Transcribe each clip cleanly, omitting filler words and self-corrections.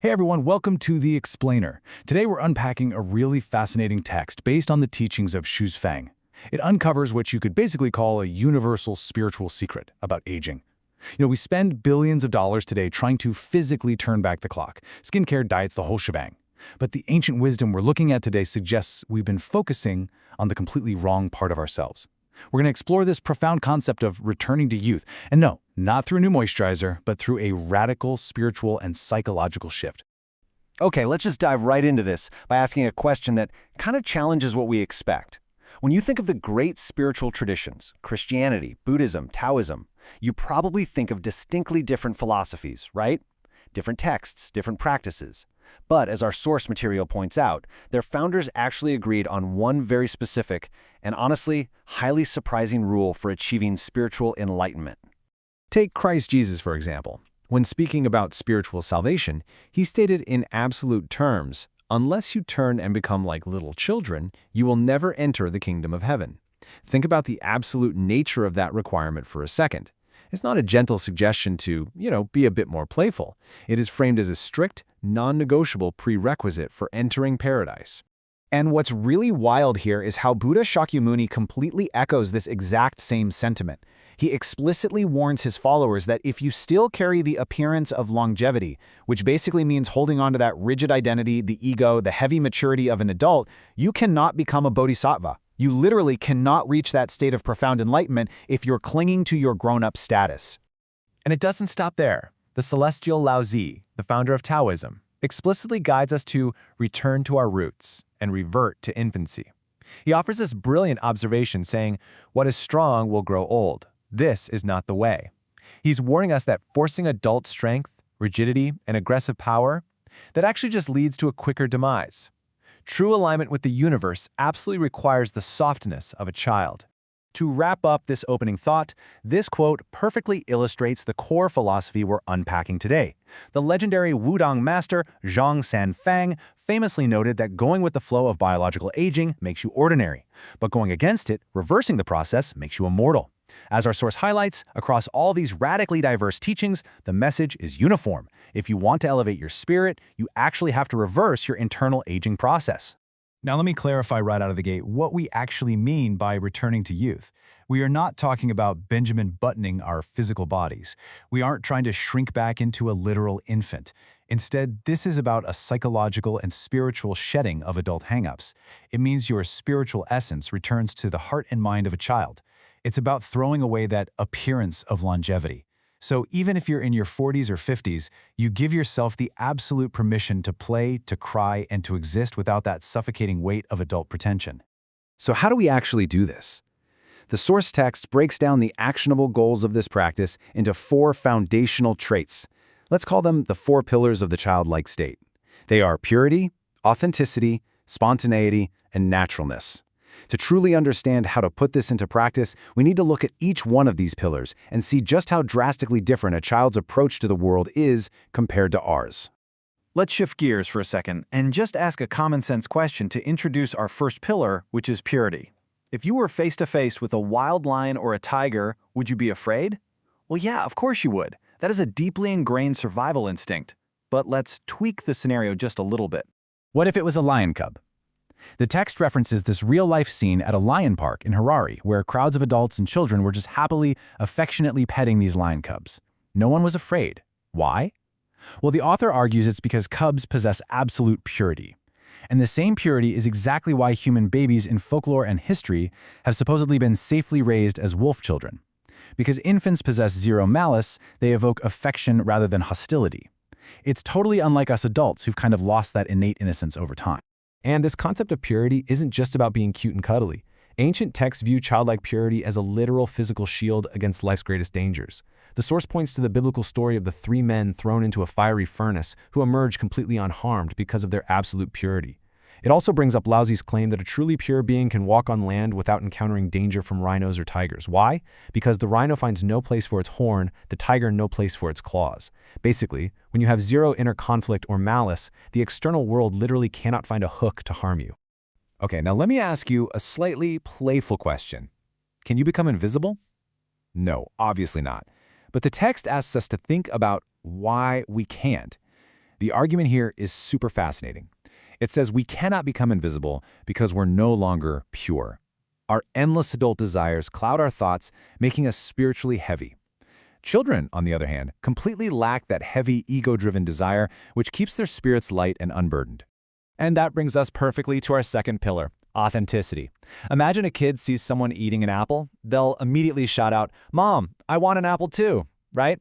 Hey everyone, welcome to The Explainer. Today we're unpacking a really fascinating text based on the teachings of Xu Feng. It uncovers what you could basically call a universal spiritual secret about aging. We spend billions of dollars today trying to physically turn back the clock. Skincare, diets, the whole shebang. But the ancient wisdom we're looking at today suggests we've been focusing on the completely wrong part of ourselves. We're going to explore this profound concept of returning to youth. And no, not through new moisturizer, but through a radical spiritual and psychological shift. Okay, let's just dive right into this by asking a question that kind of challenges what we expect. When you think of the great spiritual traditions, Christianity, Buddhism, Taoism, you probably think of distinctly different philosophies, right? Different texts, different practices. But as our source material points out, their founders actually agreed on one very specific and honestly highly surprising rule for achieving spiritual enlightenment. Take Christ Jesus, for example. When speaking about spiritual salvation, he stated in absolute terms, "Unless you turn and become like little children, you will never enter the kingdom of heaven." Think about the absolute nature of that requirement for a second. It's not a gentle suggestion to, be a bit more playful. It is framed as a strict, non-negotiable prerequisite for entering paradise. And what's really wild here is how Buddha Shakyamuni completely echoes this exact same sentiment. He explicitly warns his followers that if you still carry the appearance of longevity, which basically means holding on to that rigid identity, the ego, the heavy maturity of an adult, you cannot become a bodhisattva. You literally cannot reach that state of profound enlightenment if you're clinging to your grown-up status. And it doesn't stop there. The celestial Laozi, the founder of Taoism, explicitly guides us to return to our roots and revert to infancy. He offers this brilliant observation saying, "What is strong will grow old. This is not the way." He's warning us that forcing adult strength, rigidity, and aggressive power, that actually just leads to a quicker demise. True alignment with the universe absolutely requires the softness of a child. To wrap up this opening thought, this quote perfectly illustrates the core philosophy we're unpacking today. The legendary Wudang master Zhang Sanfang famously noted that going with the flow of biological aging makes you ordinary, but going against it, reversing the process, makes you immortal. As our source highlights, across all these radically diverse teachings, the message is uniform. If you want to elevate your spirit, you actually have to reverse your internal aging process. Now let me clarify right out of the gate what we actually mean by returning to youth. We are not talking about Benjamin buttoning our physical bodies. We aren't trying to shrink back into a literal infant. Instead, this is about a psychological and spiritual shedding of adult hang-ups. It means your spiritual essence returns to the heart and mind of a child. It's about throwing away that appearance of longevity. So even if you're in your 40s or 50s, you give yourself the absolute permission to play, to cry, and to exist without that suffocating weight of adult pretension. So how do we actually do this? The source text breaks down the actionable goals of this practice into 4 foundational traits. Let's call them the 4 pillars of the childlike state. They are purity, authenticity, spontaneity, and naturalness. To truly understand how to put this into practice, we need to look at each one of these pillars and see just how drastically different a child's approach to the world is compared to ours. Let's shift gears for a second and just ask a common-sense question to introduce our first pillar, which is purity. If you were face-to-face with a wild lion or a tiger, would you be afraid? Well, yeah, of course you would. That is a deeply ingrained survival instinct. But let's tweak the scenario just a little bit. What if it was a lion cub? The text references this real-life scene at a lion park in Harare, where crowds of adults and children were just happily, affectionately petting these lion cubs. No one was afraid. Why? Well, the author argues it's because cubs possess absolute purity. And the same purity is exactly why human babies in folklore and history have supposedly been safely raised as wolf children. Because infants possess zero malice, they evoke affection rather than hostility. It's totally unlike us adults who've kind of lost that innate innocence over time. And this concept of purity isn't just about being cute and cuddly. Ancient texts view childlike purity as a literal physical shield against life's greatest dangers. The source points to the biblical story of the 3 men thrown into a fiery furnace who emerged completely unharmed because of their absolute purity. It also brings up Laozi's claim that a truly pure being can walk on land without encountering danger from rhinos or tigers. Why? Because the rhino finds no place for its horn, the tiger no place for its claws. Basically, when you have zero inner conflict or malice, the external world literally cannot find a hook to harm you. Okay, now let me ask you a slightly playful question. Can you become invisible? No, obviously not. But the text asks us to think about why we can't. The argument here is super fascinating. It says we cannot become invisible because we're no longer pure. Our endless adult desires cloud our thoughts, making us spiritually heavy. Children, on the other hand, completely lack that heavy, ego-driven desire, which keeps their spirits light and unburdened. And that brings us perfectly to our second pillar, authenticity. Imagine a kid sees someone eating an apple. They'll immediately shout out, "Mom, I want an apple too," right?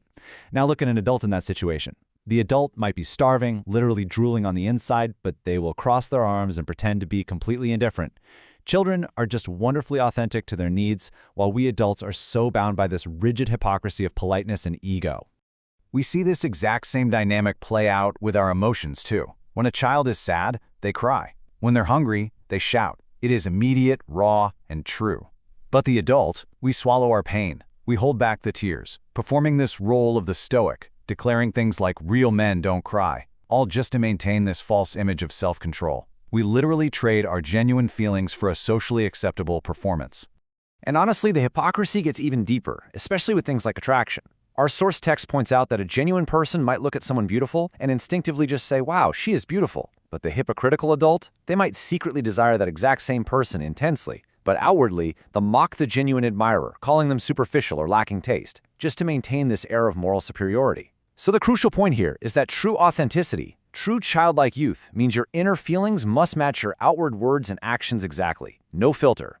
Now look at an adult in that situation. The adult might be starving, literally drooling on the inside, but they will cross their arms and pretend to be completely indifferent. Children are just wonderfully authentic to their needs, while we adults are so bound by this rigid hypocrisy of politeness and ego. We see this exact same dynamic play out with our emotions, too. When a child is sad, they cry. When they're hungry, they shout. It is immediate, raw, and true. But the adult, we swallow our pain. We hold back the tears, performing this role of the stoic, declaring things like real men don't cry, all just to maintain this false image of self-control. We literally trade our genuine feelings for a socially acceptable performance. And honestly, the hypocrisy gets even deeper, especially with things like attraction. Our source text points out that a genuine person might look at someone beautiful and instinctively just say, "Wow, she is beautiful." But the hypocritical adult, they might secretly desire that exact same person intensely, but outwardly, they'll mock the genuine admirer, calling them superficial or lacking taste, just to maintain this air of moral superiority. So the crucial point here is that true authenticity, true childlike youth, means your inner feelings must match your outward words and actions exactly. No filter.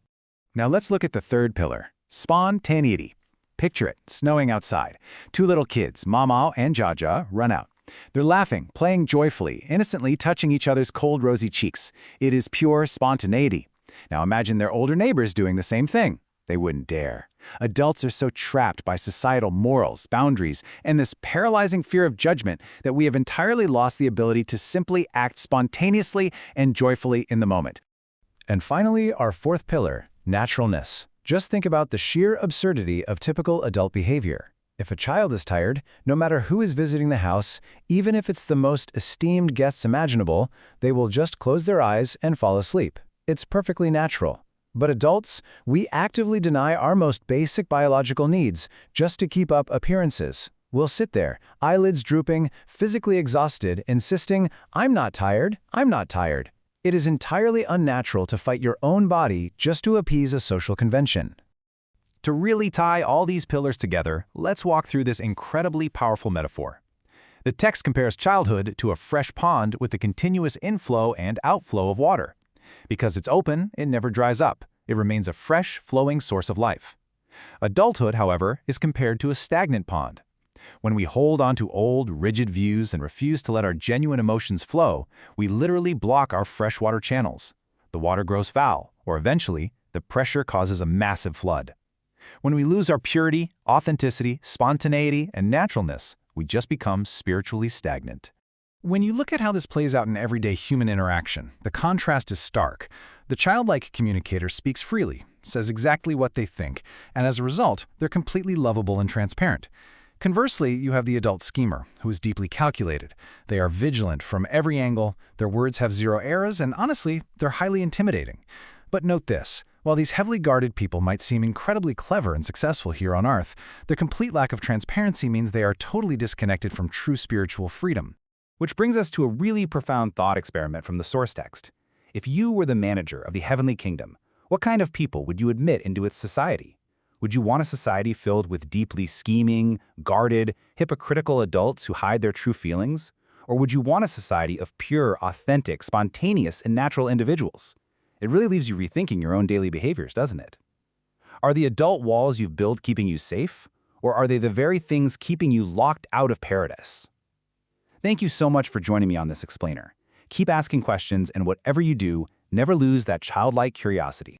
Now let's look at the third pillar, spontaneity. Picture it, snowing outside. Two little kids, Mama and Jaja, run out. They're laughing, playing joyfully, innocently touching each other's cold, rosy cheeks. It is pure spontaneity. Now imagine their older neighbors doing the same thing. They wouldn't dare. Adults are so trapped by societal morals, boundaries, and this paralyzing fear of judgment that we have entirely lost the ability to simply act spontaneously and joyfully in the moment. And finally, our fourth pillar, naturalness. Just think about the sheer absurdity of typical adult behavior. If a child is tired, no matter who is visiting the house, even if it's the most esteemed guests imaginable, they will just close their eyes and fall asleep. It's perfectly natural. But adults, we actively deny our most basic biological needs just to keep up appearances. We'll sit there, eyelids drooping, physically exhausted, insisting, "I'm not tired, I'm not tired." It is entirely unnatural to fight your own body just to appease a social convention. To really tie all these pillars together, let's walk through this incredibly powerful metaphor. The text compares childhood to a fresh pond with a continuous inflow and outflow of water. Because it's open, it never dries up. It remains a fresh, flowing source of life. Adulthood, however, is compared to a stagnant pond. When we hold on to old, rigid views and refuse to let our genuine emotions flow, we literally block our freshwater channels. The water grows foul, or eventually, the pressure causes a massive flood. When we lose our purity, authenticity, spontaneity, and naturalness, we just become spiritually stagnant. When you look at how this plays out in everyday human interaction, the contrast is stark. The childlike communicator speaks freely, says exactly what they think, and as a result, they're completely lovable and transparent. Conversely, you have the adult schemer, who is deeply calculated. They are vigilant from every angle, their words have zero errors, and honestly, they're highly intimidating. But note this, while these heavily guarded people might seem incredibly clever and successful here on Earth, their complete lack of transparency means they are totally disconnected from true spiritual freedom. Which brings us to a really profound thought experiment from the source text. If you were the manager of the heavenly kingdom, what kind of people would you admit into its society? Would you want a society filled with deeply scheming, guarded, hypocritical adults who hide their true feelings? Or would you want a society of pure, authentic, spontaneous, and natural individuals? It really leaves you rethinking your own daily behaviors, doesn't it? Are the adult walls you've built keeping you safe? Or are they the very things keeping you locked out of paradise? Thank you so much for joining me on this explainer. Keep asking questions, and whatever you do, never lose that childlike curiosity.